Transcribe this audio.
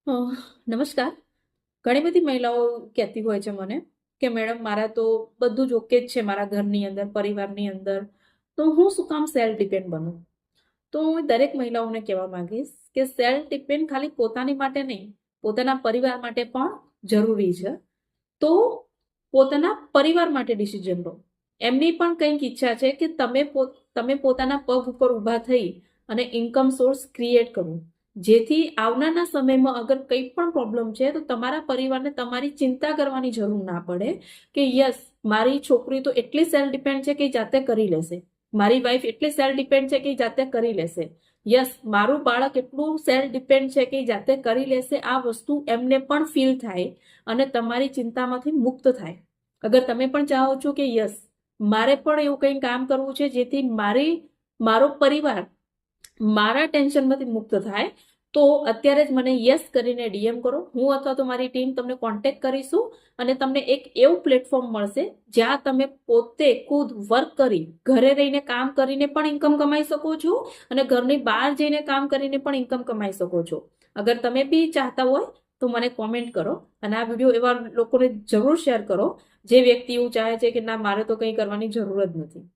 અ, નમસ્કાર. ઘણી બધી મહિલાઓ કહેતી હોય છે મને કે મેડમ મારા તો બધું જ ઓકે જ છે મારા ઘરની અંદર, પરિવારની અંદર, તો હું શું કામ સેલ્ફ ડિપેન્ડ બનું? તો હું દરેક મહિલાઓને કહેવા માંગીશ કે સેલ્ફ ડિપેન્ડ ખાલી પોતાની માટે નહીં, પોતાના પરિવાર માટે પણ જરૂરી છે. તો પોતાના પરિવાર માટે ડિસિઝન લો. એમની પણ કંઈક ઈચ્છા છે કે તમે પોતાના પગ ઉપર ઊભા થઈ અને ઇન્કમ સોર્સ ક્રિએટ કરો, જેથી આવનારના સમયમાં અગર કંઈ પણ પ્રોબ્લેમ છે તો તમારા પરિવારને તમારી ચિંતા કરવાની જરૂર ના પડે કે યસ, મારી છોકરી તો એટલી સેલ્ફ ડિપેન્ડ છે કે એ જાતે કરી લેશે, મારી વાઈફ એટલી સેલ્ફ ડિપેન્ડ છે કે એ જાતે કરી લેશે, યસ, મારું બાળક એટલું સેલ્ફ ડિપેન્ડ છે કે એ જાતે કરી લેશે. આ વસ્તુ એમને પણ ફીલ થાય અને તમારી ચિંતામાંથી મુક્ત થાય. અગર તમે પણ ચાહો છો કે યસ, મારે પણ એવું કંઈ કામ કરવું છે જેથી મારો પરિવાર મારા ટેન્શનમાંથી મુક્ત થાય, તો અત્યારે જ મને યસ કરીને ડીએમ કરો. હું અથવા તો મારી ટીમ તમને કોન્ટેક્ટ કરીશું અને તમને એક એવું પ્લેટફોર્મ મળશે જ્યાં તમે પોતે ખુદ વર્ક કરી, ઘરે રહીને કામ કરીને પણ ઇન્કમ કમાઈ શકો છો અને ઘરની બહાર જઈને કામ કરીને પણ ઇન્કમ કમાઈ શકો છો. અગર તમે બી ચાહતા હોય તો મને કોમેન્ટ કરો અને આ વિડીયો એવા લોકોને જરૂર શેર કરો જે વ્યક્તિ એવું ચાહે છે કે ના, મારે તો કંઈ કરવાની જરૂર જ નથી.